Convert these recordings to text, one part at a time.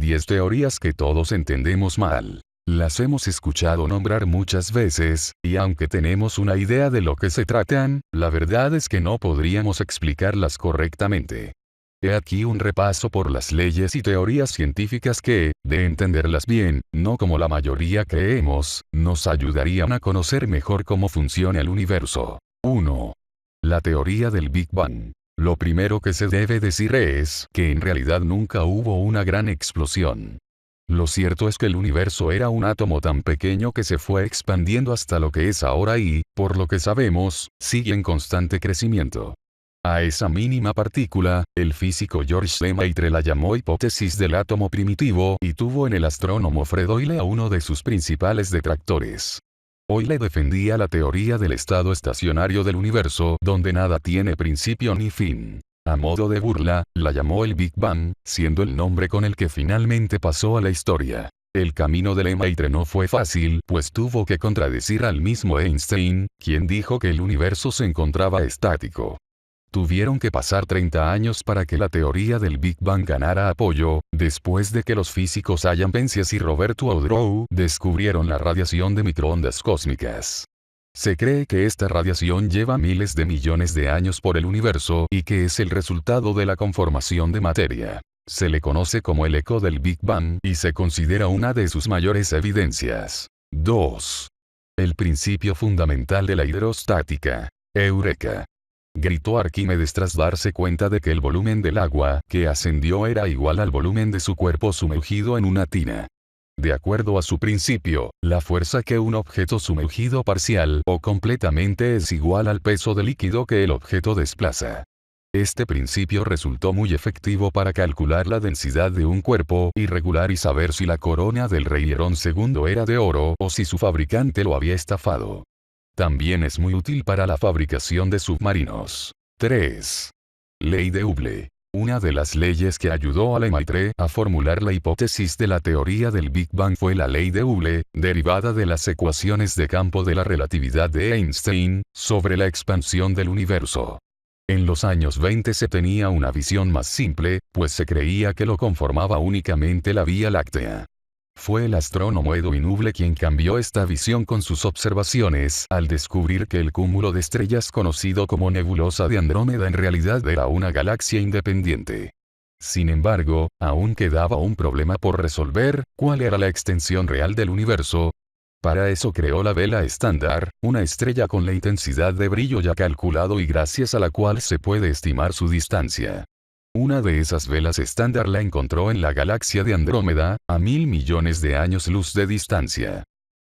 10 teorías que todos entendemos mal. Las hemos escuchado nombrar muchas veces, y aunque tenemos una idea de lo que se tratan, la verdad es que no podríamos explicarlas correctamente. He aquí un repaso por las leyes y teorías científicas que, de entenderlas bien, no como la mayoría creemos, nos ayudarían a conocer mejor cómo funciona el universo. 1. La teoría del Big Bang. Lo primero que se debe decir es que en realidad nunca hubo una gran explosión. Lo cierto es que el universo era un átomo tan pequeño que se fue expandiendo hasta lo que es ahora y, por lo que sabemos, sigue en constante crecimiento. A esa mínima partícula, el físico George Lemaitre la llamó hipótesis del átomo primitivo y tuvo en el astrónomo Fred Hoyle a uno de sus principales detractores. Hoyle defendía la teoría del estado estacionario del universo donde nada tiene principio ni fin. A modo de burla, la llamó el Big Bang, siendo el nombre con el que finalmente pasó a la historia. El camino de Lemaitre no fue fácil, pues tuvo que contradecir al mismo Einstein, quien dijo que el universo se encontraba estático. Tuvieron que pasar 30 años para que la teoría del Big Bang ganara apoyo, después de que los físicos Allan Penzias y Roberto Audrow descubrieron la radiación de microondas cósmicas. Se cree que esta radiación lleva miles de millones de años por el universo y que es el resultado de la conformación de materia. Se le conoce como el eco del Big Bang y se considera una de sus mayores evidencias. 2. El principio fundamental de la hidrostática. ¡Eureka!, gritó Arquímedes tras darse cuenta de que el volumen del agua que ascendió era igual al volumen de su cuerpo sumergido en una tina. De acuerdo a su principio, la fuerza que un objeto sumergido parcial o completamente es igual al peso del líquido que el objeto desplaza. Este principio resultó muy efectivo para calcular la densidad de un cuerpo irregular y saber si la corona del rey Herón II era de oro o si su fabricante lo había estafado. También es muy útil para la fabricación de submarinos. 3. Ley de Hubble. Una de las leyes que ayudó a Lemaitre a formular la hipótesis de la teoría del Big Bang fue la ley de Hubble, derivada de las ecuaciones de campo de la relatividad de Einstein, sobre la expansión del universo. En los años 20 se tenía una visión más simple, pues se creía que lo conformaba únicamente la Vía Láctea. Fue el astrónomo Edwin Hubble quien cambió esta visión con sus observaciones al descubrir que el cúmulo de estrellas conocido como nebulosa de Andrómeda en realidad era una galaxia independiente. Sin embargo, aún quedaba un problema por resolver: ¿cuál era la extensión real del universo? Para eso creó la vela estándar, una estrella con la intensidad de brillo ya calculado y gracias a la cual se puede estimar su distancia. Una de esas velas estándar la encontró en la galaxia de Andrómeda, a 1000 millones de años luz de distancia.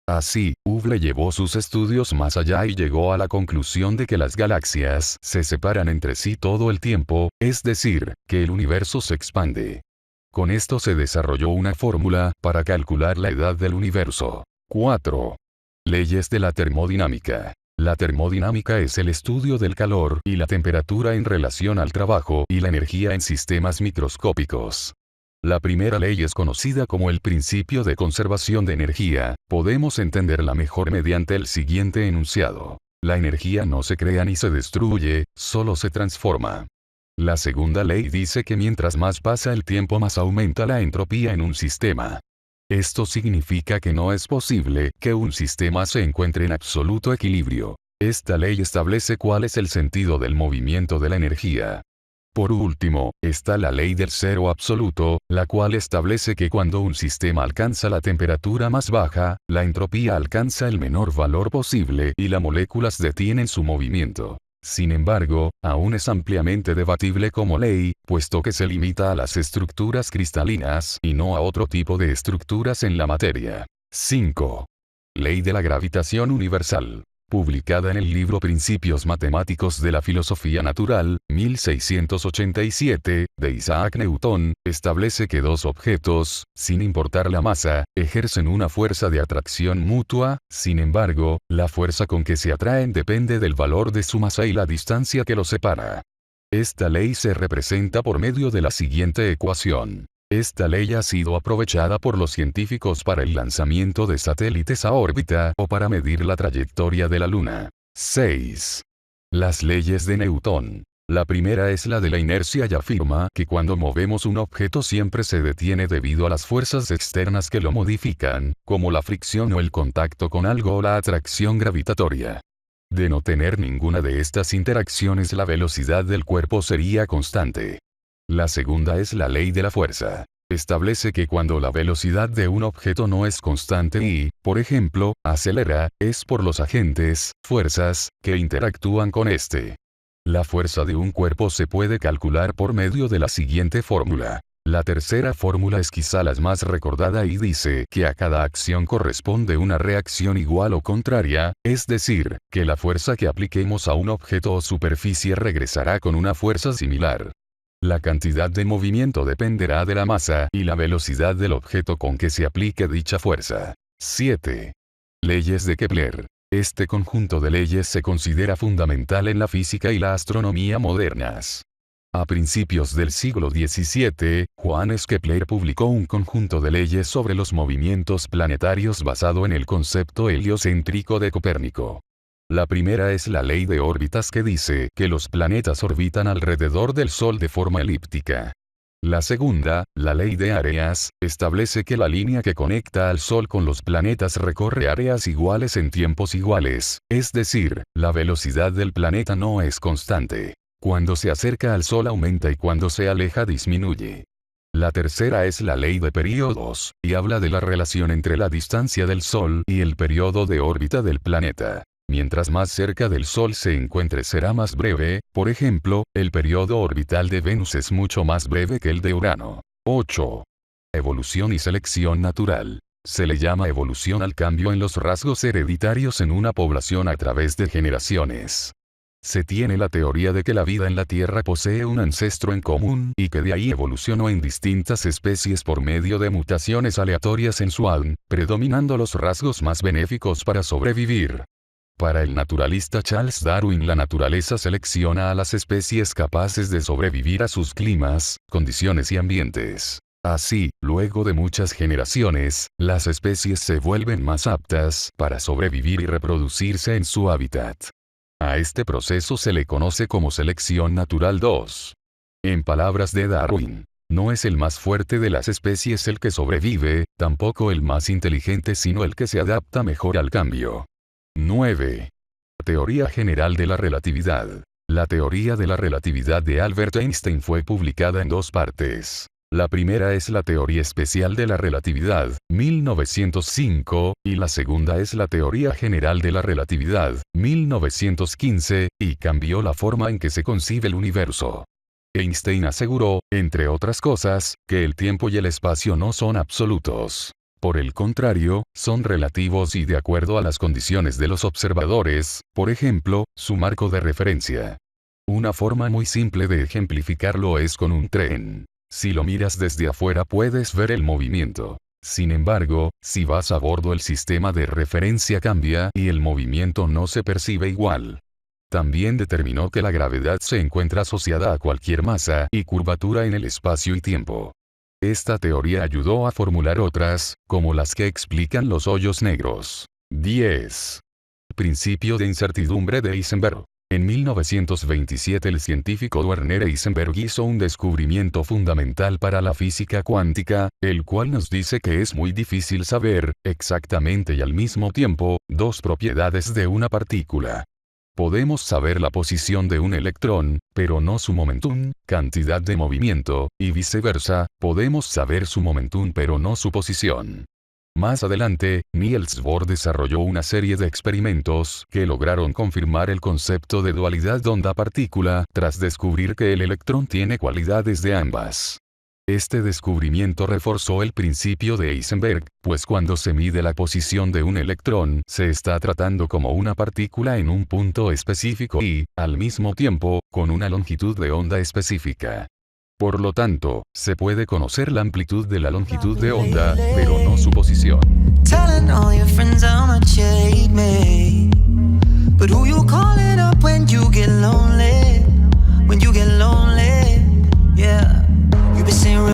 Así, Hubble llevó sus estudios más allá y llegó a la conclusión de que las galaxias se separan entre sí todo el tiempo, es decir, que el universo se expande. Con esto se desarrolló una fórmula para calcular la edad del universo. 4. Leyes de la termodinámica. La termodinámica es el estudio del calor y la temperatura en relación al trabajo y la energía en sistemas microscópicos. La primera ley es conocida como el principio de conservación de energía. Podemos entenderla mejor mediante el siguiente enunciado. La energía no se crea ni se destruye, solo se transforma. La segunda ley dice que mientras más pasa el tiempo más aumenta la entropía en un sistema. Esto significa que no es posible que un sistema se encuentre en absoluto equilibrio. Esta ley establece cuál es el sentido del movimiento de la energía. Por último, está la ley del cero absoluto, la cual establece que cuando un sistema alcanza la temperatura más baja, la entropía alcanza el menor valor posible y las moléculas detienen su movimiento. Sin embargo, aún es ampliamente debatible como ley, puesto que se limita a las estructuras cristalinas y no a otro tipo de estructuras en la materia. 5. Ley de la gravitación universal. Publicada en el libro Principios Matemáticos de la Filosofía Natural, 1687, de Isaac Newton, establece que dos objetos, sin importar la masa, ejercen una fuerza de atracción mutua. Sin embargo, la fuerza con que se atraen depende del valor de su masa y la distancia que los separa. Esta ley se representa por medio de la siguiente ecuación. Esta ley ha sido aprovechada por los científicos para el lanzamiento de satélites a órbita o para medir la trayectoria de la Luna. 6. Las leyes de Newton. La primera es la de la inercia y afirma que cuando movemos un objeto siempre se detiene debido a las fuerzas externas que lo modifican, como la fricción o el contacto con algo o la atracción gravitatoria. De no tener ninguna de estas interacciones, la velocidad del cuerpo sería constante. La segunda es la ley de la fuerza. Establece que cuando la velocidad de un objeto no es constante y, por ejemplo, acelera, es por los agentes, fuerzas, que interactúan con este. La fuerza de un cuerpo se puede calcular por medio de la siguiente fórmula. La tercera fórmula es quizá la más recordada y dice que a cada acción corresponde una reacción igual o contraria, es decir, que la fuerza que apliquemos a un objeto o superficie regresará con una fuerza similar. La cantidad de movimiento dependerá de la masa y la velocidad del objeto con que se aplique dicha fuerza. 7. Leyes de Kepler. Este conjunto de leyes se considera fundamental en la física y la astronomía modernas. A principios del siglo XVII, Johannes Kepler publicó un conjunto de leyes sobre los movimientos planetarios basado en el concepto heliocéntrico de Copérnico. La primera es la ley de órbitas, que dice que los planetas orbitan alrededor del Sol de forma elíptica. La segunda, la ley de áreas, establece que la línea que conecta al Sol con los planetas recorre áreas iguales en tiempos iguales, es decir, la velocidad del planeta no es constante. Cuando se acerca al Sol aumenta y cuando se aleja disminuye. La tercera es la ley de períodos, y habla de la relación entre la distancia del Sol y el periodo de órbita del planeta. Mientras más cerca del Sol se encuentre será más breve, por ejemplo, el periodo orbital de Venus es mucho más breve que el de Urano. 8. Evolución y selección natural. Se le llama evolución al cambio en los rasgos hereditarios en una población a través de generaciones. Se tiene la teoría de que la vida en la Tierra posee un ancestro en común y que de ahí evolucionó en distintas especies por medio de mutaciones aleatorias en su ADN, predominando los rasgos más benéficos para sobrevivir. Para el naturalista Charles Darwin, la naturaleza selecciona a las especies capaces de sobrevivir a sus climas, condiciones y ambientes. Así, luego de muchas generaciones, las especies se vuelven más aptas para sobrevivir y reproducirse en su hábitat. A este proceso se le conoce como selección natural. 2. En palabras de Darwin, no es el más fuerte de las especies el que sobrevive, tampoco el más inteligente, sino el que se adapta mejor al cambio. 9. Teoría general de la relatividad. La teoría de la relatividad de Albert Einstein fue publicada en dos partes. La primera es la teoría especial de la relatividad, 1905, y la segunda es la teoría general de la relatividad, 1915, y cambió la forma en que se concibe el universo. Einstein aseguró, entre otras cosas, que el tiempo y el espacio no son absolutos. Por el contrario, son relativos y de acuerdo a las condiciones de los observadores, por ejemplo, su marco de referencia. Una forma muy simple de ejemplificarlo es con un tren. Si lo miras desde afuera puedes ver el movimiento. Sin embargo, si vas a bordo el sistema de referencia cambia y el movimiento no se percibe igual. También determinó que la gravedad se encuentra asociada a cualquier masa y curvatura en el espacio y tiempo. Esta teoría ayudó a formular otras, como las que explican los hoyos negros. 10. Principio de incertidumbre de Heisenberg. En 1927 el científico Werner Heisenberg hizo un descubrimiento fundamental para la física cuántica, el cual nos dice que es muy difícil saber, exactamente y al mismo tiempo, dos propiedades de una partícula. Podemos saber la posición de un electrón, pero no su momentum, cantidad de movimiento, y viceversa, podemos saber su momentum pero no su posición. Más adelante, Niels Bohr desarrolló una serie de experimentos que lograron confirmar el concepto de dualidad onda-partícula tras descubrir que el electrón tiene cualidades de ambas. Este descubrimiento reforzó el principio de Heisenberg, pues cuando se mide la posición de un electrón, se está tratando como una partícula en un punto específico y, al mismo tiempo, con una longitud de onda específica. Por lo tanto, se puede conocer la amplitud de la longitud de onda, pero no su posición. Telling all your friends how much you hate me. But who you calling up when you get lonely? When you get lonely, yeah.